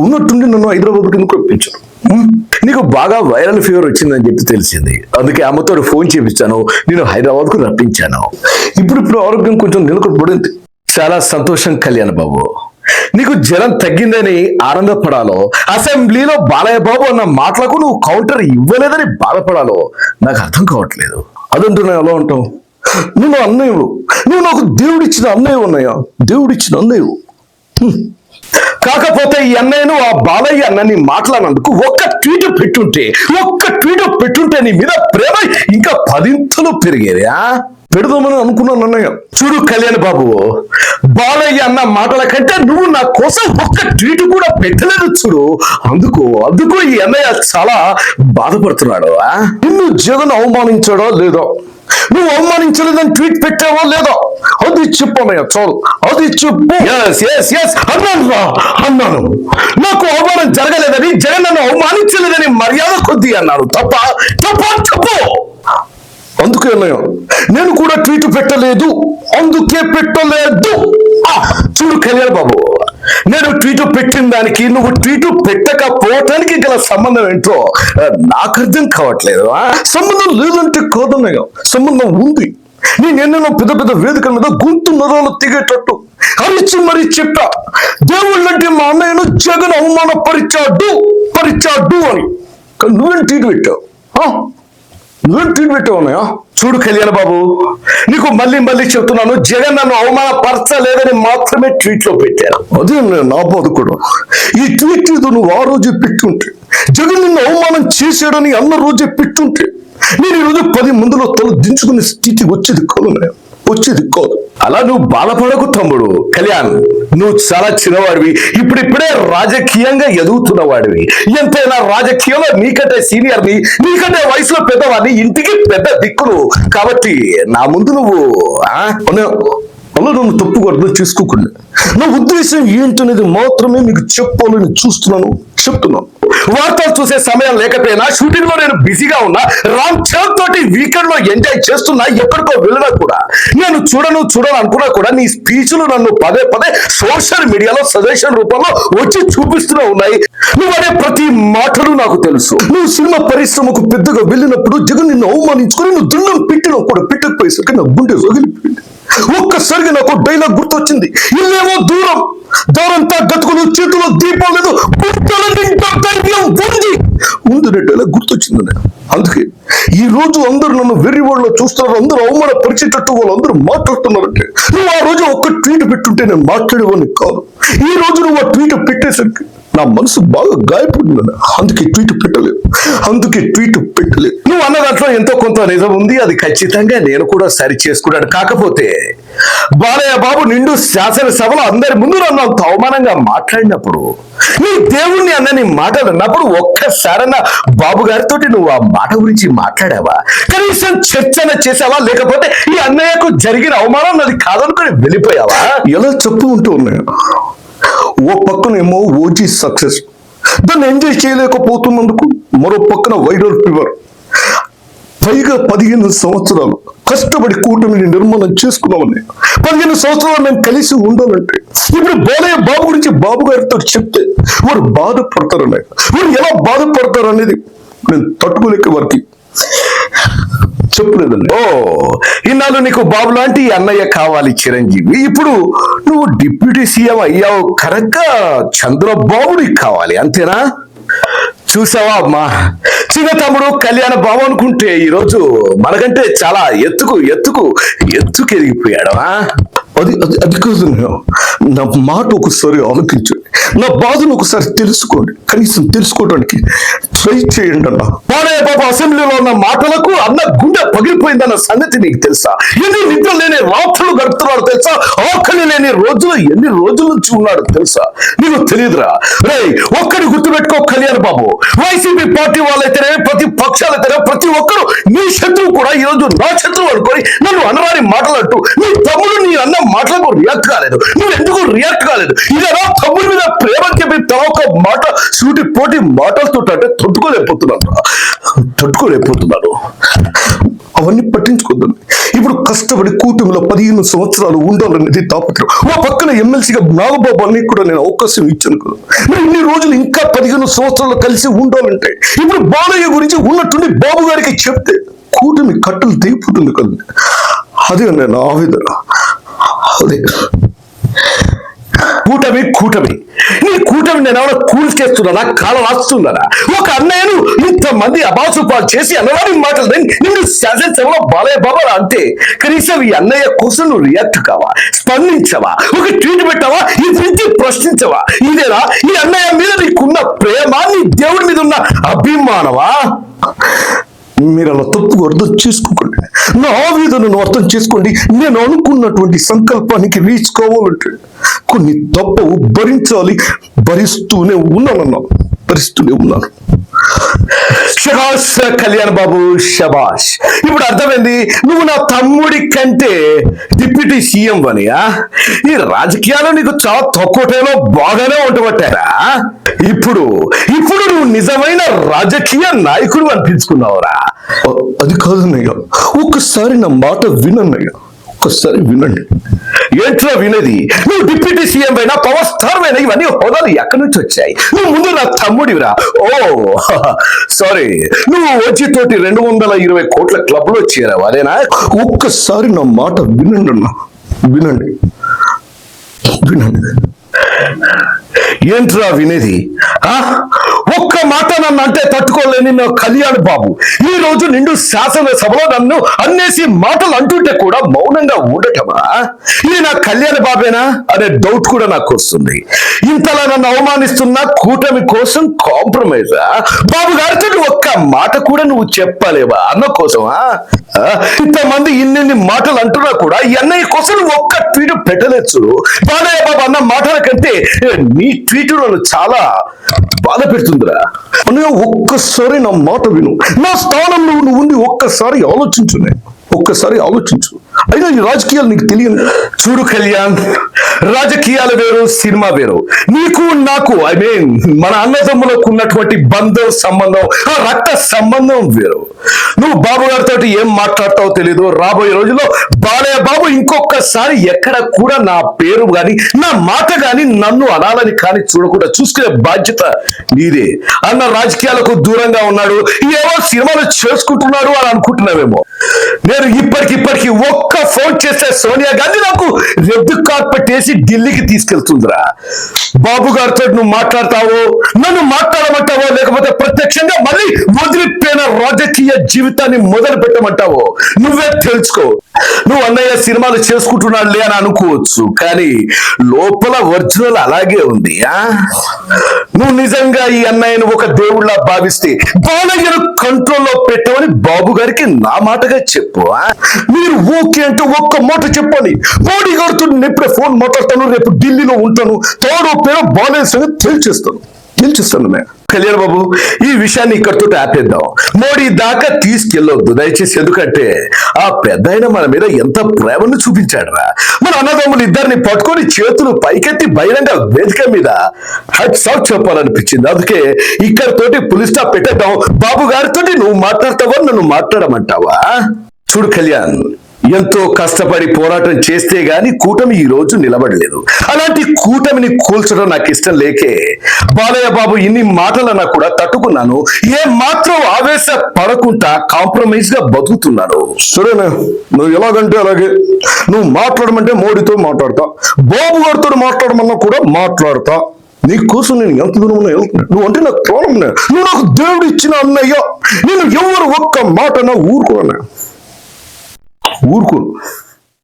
ఉన్నట్టుండి నన్ను హైదరాబాద్ కింద రప్పించారు. నీకు బాగా వైరల్ ఫీవర్ వచ్చిందని చెప్పి తెలిసింది. అందుకే అమ్మతో ఫోన్ చేపించాను, నేను హైదరాబాద్ కు రప్పించాను. ఇప్పుడు ఆరోగ్యం కొంచెం నిలకడపడింది. చాలా సంతోషం కళ్యాణ్ బాబు. నీకు జ్వరం తగ్గిందని ఆనందపడాలో, అసెంబ్లీలో బాలయ్య బాబు అన్న మాటలకు నువ్వు కౌంటర్ ఇవ్వలేదని బాధపడాలో నాకు అర్థం కావట్లేదు. అదంటున్నా ఎలా ఉంటావు? నువ్వు అన్నయ్యవు, నువ్వు నాకు దేవుడిచ్చిన అన్నయ్య ఉన్నాయా, దేవుడిచ్చిన అన్నయ్యవు. కాకపోతే ఈ అన్నయ్యను ఆ బాలయ్య అన్నని మాట్లాడినందుకు ఒక్క ట్వీట్ పెట్టుంటే నీ మీద ప్రేమ ఇంకా 10 పెరిగేది. పెడదామని అనుకున్నాను అన్నయ్య. చూడు కళ్యాణ్ బాబు, బాలయ్య అన్న మాటల కంటే నువ్వు నా కోసం ఒక్క ట్వీట్ కూడా పెట్టలేదు చూడు. అందుకు ఈ అన్నయ్య చాలా బాధపడుతున్నాడు. నిన్ను జగన్ అవమానించాడో లేదో, నువ్వు అవమానించలేదని ట్వీట్ పెట్టావో లేదో అది చెప్పు అన్నయ్య, చాలు అది చెప్పు. అన్నాను నాకు అవమానం జరగలేదని, జగన్ నన్ను అవమానించలేదని మర్యాద కొద్ది అన్నాను. తప్ప చెప్పు. అందుకే అన్నయ్య నేను కూడా ట్వీట్ పెట్టలేదు, అందుకే పెట్టలేదు. చూడు కళ్యాణ్ బాబు, నేను ట్వీట్ పెట్టిన దానికి నువ్వు ట్వీట్ పెట్టకపోవటానికి గల సంబంధం ఏంటో నాకు అర్థం కావట్లేదు. సంబంధం లేదంటే కాదన్నయ్య, సంబంధం ఉంది. నేనెన్నో పెద్ద వేదికల మీద గొంతు నరాలు తెగేటట్టు అరిచి మరీ చెప్పా, దేవుళ్ళంటే మా అన్నయ్యను జగన్ అవమానపరిచాడు అని. కానీ నువ్వేం ట్వీట్ పెట్టావు? నువ్వేం ట్వీట్ పెట్టావు అన్నయ్య? చూడు కళ్యాణ్ బాబు, నీకు మళ్ళీ చెప్తున్నాను, జగన్ నన్ను అవమానపరచలేదని మాత్రమే ట్వీట్ లో పెట్టాను. అదే నా బాధ కూడా. ఈ ట్వీట్ ఏదో నువ్వు ఆ రోజే పెట్టుంటే, జగన్ నిన్ను అవమానం చేశాడని అన్న రోజే పెట్టుంటే, నేను ఈరోజు 10 మందిలో తల దించుకునే స్థితి వచ్చేది కాదు. అలా నువ్వు బాధపడకు తమ్ముడు. కళ్యాణ్, నువ్వు చాలా చిన్నవాడివి, ఇప్పుడిప్పుడే రాజకీయంగా ఎదుగుతున్న వాడివి. ఎంతైనా రాజకీయంలో నీకంటే సీనియర్ని, నీకంటే వయసులో పెద్దవాడిని, ఇంటికి పెద్ద దిక్కును. కాబట్టి నా ముందు నువ్వు అలా నన్ను తప్పుగా అర్థం చేసుకోకుండా, నా ఉద్దేశం ఏంటనేది మాత్రమే మీకు చెప్పాలని చెప్తున్నాను. వార్తలు చూసే సమయం లేకపోయినా, షూటింగ్ లో నేను బిజీగా ఉన్నా, రామ్ చరణ్ తోటి వీకెండ్ లో ఎంజాయ్ చేస్తున్నా, ఎక్కడికో వెళ్ళినా కూడా, నేను చూడను అనుకున్నా కూడా నీ స్పీచ్లు నన్ను పదే సోషల్ మీడియాలో సజెషన్ రూపంలో వచ్చి చూపిస్తూనే ఉన్నాయి. నువ్వు అనే ప్రతి మాటలు నాకు తెలుసు. నువ్వు సినిమా పరిశ్రమకు పెద్దగా వెళ్ళినప్పుడు జగన్ నిన్ను అవమానించుకొని నువ్వు దున్నం పెట్టినా కూడా పెట్టకపోయేసరికి నా గుండె రగిలిపోయింది. ఒక్కసారిగా నాకు డైలాగ్ గుర్తొచ్చింది, ఇల్లేమో దూరంతా గతుకులు, చేతిలో దీపం లేదు, ఉంది డైలాగ్ గుర్తొచ్చింది. అందుకే ఈ రోజు అందరూ నన్ను వెర్రి వాళ్ళు చూస్తున్నారు, అందరూ అవమానపరిచేటట్టు వాళ్ళందరూ మాట్లాడుతున్నారంటే, నువ్వు ఆ రోజు ఒక్క ట్వీట్ పెట్టుంటే నేను మాట్లాడేవాడిని కాదు. ఈ రోజు నువ్వు ఆ ట్వీట్ పెట్టేసరికి నా మనసు బాగా గాయపడింది. అందుకే ట్వీట్ పెట్టలేదు. నువ్వు అన్న దాంట్లో ఎంతో కొంత నిజం ఉంది, అది ఖచ్చితంగా నేను కూడా సరి చేసుకున్నాను. కాకపోతే బాలయ్య బాబు నిండు శాసనసభలో అందరి ముందు నన్ను అంత అవమానంగా మాట్లాడినప్పుడు, నీ దేవుణ్ణి అన్నని మాట్లాడినప్పుడు ఒక్కసారన్నా బాబు గారితో నువ్వు ఆ మాట గురించి మాట్లాడావా? కనీసం చర్చన చేసావా? లేకపోతే ఈ అన్నయ్యకు జరిగిన అవమానం అది కాదనుకొని వెళ్ళిపోయావా? ఎలా చెప్పు ఉంటూ ఉన్నాయా? ఓ పక్కనేమో ఓజీ సక్సెస్, దాన్ని ఎంజాయ్ చేయలేకపోతున్నందుకు మరో పక్కన వైరల్ ఫీవర్, పైగా 15 సంవత్సరాలు కష్టపడి కూటమిని నిర్మాణం చేసుకున్నామని, 15 సంవత్సరాలు మేము కలిసి ఉండాలంటే, ఇప్పుడు బాలయ్య బాబు గురించి బాబు గారితో చెప్తే వారు బాధపడతారనే, వారు ఎలా బాధపడతారు అనేది నేను తట్టుకోలేక వారికి చెప్పలేదండి. ఇన్నాళ్ళు నీకు బాబు లాంటి అన్నయ్య కావాలి చిరంజీవి, ఇప్పుడు నువ్వు డిప్యూటీ సీఎం అయ్యావు కనుక చంద్రబాబుడికి కావాలి, అంతేనా? చూసావా అమ్మా, చిన్న తమ్ముడు కళ్యాణ బాబు అనుకుంటే ఈరోజు మనకంటే చాలా ఎత్తుకు ఎదిగిపోయాడు. అది కాదు, నా మాట ఒకసారి ఆలోచించండి, నా బాధను ఒకసారి తెలుసుకోండి, కనీసం తెలుసుకోవడానికి ట్రై చేయండి అన్న. బాలయ్య బాబు అసెంబ్లీలో ఉన్న మాటలకు అన్న గుండె పగిలిపోయిందన్న సంగతి నీకు తెలుసా? ఎన్ని నిద్ర లేని రాత్రులు గడుపుతున్నాడు తెలుసా? ఆకలి లేని రోజులు ఎన్ని రోజుల నుంచి ఉన్నాడు తెలుసా? నీకు తెలియదురా? ఒక్కడి గుర్తుపెట్టుకో కళ్యాణ్ బాబు, వైసీపీ పార్టీ వాళ్ళైతేనే, ప్రతి పక్షాలైతేనే, ప్రతి ఒక్కరు నీ శత్రువు కూడా ఈరోజు నా శత్రువు అనుకొని నన్ను అనరాని మాట్లాడుతూ, నీ తమ్ముడు నీ అన్న మాటలకు రియాక్ట్ కాలేదు, నువ్వు ఎందుకు రియాక్ట్ కాలేదు? ఇదేనా తమ్ముడి మీద ప్రేమ చెప్పి తమొక మాట సూటి పోటీ మాటలతో అంటే తట్టుకోలేకపోతున్నాను. అవన్నీ పట్టించుకోద్దాం. ఇప్పుడు కష్టపడి కూటమిలో 15 సంవత్సరాలు ఉండాలనేది తాపత్రం. ఓ పక్కన ఎమ్మెల్సీగా నాగబాబు అన్ని కూడా నేను అవకాశం ఇచ్చాను కదా, మరి ఇన్ని రోజులు ఇంకా 15 సంవత్సరాలు కలిసి ఉండాలంటే ఇప్పుడు బాలయ్య గురించి ఉన్నట్టుండి బాబు గారికి చెప్తే కూటమి కట్టలు తెగిపోతుంది కదా. అదే నేను ఆవేదన. అదే కూటమి నీ కూటమి నేను ఏమైనా కూల్ చేస్తున్నానా, కాలం రాస్తున్నానా? ఒక అన్నయ్యను ఇంతమంది అబాసుపాలు చేసి అన్నవారి మాటలు నిన్ను శాసనసభలో బాలయ్య బాబా అంటే కనీసం ఈ అన్నయ్య కోసం నువ్వు రియాక్ట్ కావా, స్పందించవా, ఒక ట్వీట్ పెట్టావా, ఈ గురించి ప్రశ్నించవా? ఇదేనా ఈ అన్నయ్య మీద నీకున్న ప్రేమ, నీ దేవుడి మీద ఉన్న అభిమానమా? మీరు అలా తప్పుగా అర్థం చేసుకోకండి. నా ఆవేదనను అర్థం చేసుకోండి. నేను అనుకున్నటువంటి సంకల్పానికి రీచ్ కావాలంటే కొన్ని తప్పు భరించాలి. భరిస్తూనే ఉన్నాను. శభాష్ కళ్యాణ్ బాబు, శభాష్. ఇప్పుడు అర్థమైంది నువ్వు నా తమ్ముడి కంటే డిప్యూటీ సీఎం అనియా? ఈ రాజకీయాల్లో నీకు చాలా తక్కువ టైంలో బాగానే ఉండబట్టారా? ఇప్పుడు నువ్వు నిజమైన రాజకీయ నాయకుడు అనిపించుకున్నావురా? అది కాదన్నయ్య, ఒక్కసారి నా మాట వినన్నయ్య, ఒక్కసారి వినండి. ఏంట్రా వినేది? నువ్వు డిప్యూటీ సీఎం అయినా, పవర్ స్టార్ అయినా, ఇవన్నీ హోదాలు ఎక్కడి నుంచి వచ్చాయి? నువ్వు ముందు నా తమ్ముడివిరా. ఓ సారీ, నువ్వు వచ్చేతోటి 220 కోట్ల క్లబ్ లో చేరావు, అదేనా? ఒక్కసారి నా మాట వినండి అన్న, వినండి. ఏంట్రా వినేది? ఒక్క మాట నన్ను అంటే తట్టుకోలేని నా కళ్యాణ్ బాబు ఈ రోజు నిండు శాసనసభలో నన్ను అన్నేసి మాటలు అంటుంటే కూడా మౌనంగా ఉండటమా? ఇది నా కళ్యాణ్ బాబేనా అనే డౌట్ కూడా నాకు వస్తుంది. ఇంతలా నన్ను అవమానిస్తున్న కూటమి కోసం కాంప్రమైజా? బాబు గారితో ఒక్క మాట కూడా నువ్వు చెప్పలేవా అన్న కోసమా? ఇంతమంది ఇన్ని మాటలు అంటున్నా కూడా ఈ అన్నయ్య కోసం ఒక్క ట్వీట్ పెట్టలేదు. బాలయ్య బాబు అన్న మాటల కంటే నీ ట్వీట్ నన్ను చాలా బాధ పెడుతుందిరా. ఒక్కసారి నా మాట విను. నా స్థానంలో నువ్వు ఉండి ఒక్కసారి ఆలోచించు. అయినా ఈ రాజకీయాలు నీకు తెలియదు. చూడు కళ్యాణ్, రాజకీయాలు వేరు, సినిమా వేరు. నీకు నాకు మన అన్నదమ్ములకు ఉన్నటువంటి బంధం, సంబంధం, ఆ రక్త సంబంధం వేరు. నువ్వు బాబు గారితో ఏం మాట్లాడతావో తెలీదు. రాబోయే రోజుల్లో బాలయ్య బాబు ఇంకొకసారి ఎక్కడ కూడా నా పేరు గాని, నా మాట గాని, నన్ను అనాలని కానీ చూడకుండా చూసుకునే బాధ్యత నీదే. అన్న రాజకీయాలకు దూరంగా ఉన్నాడు, ఏవో సినిమాలు చేసుకుంటున్నాడు అని అనుకుంటున్నావేమో. నేను ఇప్పటికిప్పటికి ఒక్క ఫోన్ చేస్తే సోనియా గాంధీ నాకు రెడ్ కార్పెట్ వేసి ఢిల్లీకి తీసుకెళ్తుందిరా. బాబు గారితో నువ్వు మాట్లాడతావో, నన్ను మాట్లాడమంటావో, లేకపోతే ప్రత్యక్షంగా మళ్ళీ వదిలిపోయిన రాజకీయ జీవితాన్ని మొదలు పెట్టమంటావో నువ్వే తెలుసుకో. నువ్వు అన్నయ్య సినిమాలు చేసుకుంటున్నాడులే అని అనుకోవచ్చు, కానీ లోపల ఒరిజినల్ అలాగే ఉంది. నువ్వు నిజంగా ఈ అన్నయ్యను ఒక దేవుళ్ళ భావిస్తే బాలయ్యను కంట్రోల్లో పెట్టమని బాబు గారికి నా మాటగా చెప్పు. మీరు ఓకే అంటే ఒక్క మాట చెప్పండి. మోడీ గారితో నేను ఇప్పుడే ఫోన్ మాట్లాడతాను, రేపు ఢిల్లీలో ఉంటాను, తోడు పేరు బాలయ్య సంగతి తేల్చేస్తాను నేను. కళ్యాణ్ బాబు, ఈ విషయాన్ని ఇక్కడితో ఆపేద్దాం. మోడీ దాకా తీసుకెళ్ళొద్దు దయచేసి. ఎందుకంటే ఆ పెద్ద ఆయన మన మీద ఎంత ప్రేమను చూపించాడురా. మన అన్నదమ్ములు ఇద్దరిని పట్టుకొని చేతులు పైకెత్తి బహిరంగ వేదిక మీద హ్యాట్స్ ఆఫ్ చెప్పాలనిపించింది. అందుకే ఇక్కడితోటి పులి స్టాప్ పెట్టేద్దాం. బాబు గారితో నువ్వు మాట్లాడతావా, నన్ను మాట్లాడమంటావా? చూడు కళ్యాణ్, ఎంతో కష్టపడి పోరాటం చేస్తే గాని కూటమి ఈ రోజు నిలబడలేదు. అలాంటి కూటమిని కూల్చడం నాకు ఇష్టం లేకే బాలయ్య బాబు ఇన్ని మాటలన్నా కూడా తట్టుకున్నాను. ఏ మాత్రం ఆవేశ పడకుండా కాంప్రమైజ్ గా బతుకుతున్నాను. సరేనా, నువ్వు ఎలాగంటే అలాగే. నువ్వు మాట్లాడమంటే మోడీతో మాట్లాడతా, బాబు గారితో మాట్లాడమన్నా కూడా మాట్లాడతా. నీకోసం నేను ఎంత దూరం వెళ్తున్నా. నువ్వు అంటే నాకు ప్రాణం. నువ్వు నాకు దేవుడు ఇచ్చిన అన్నయ్య. నేను ఎవరు ఒక్క మాట నా ఊరుకోను.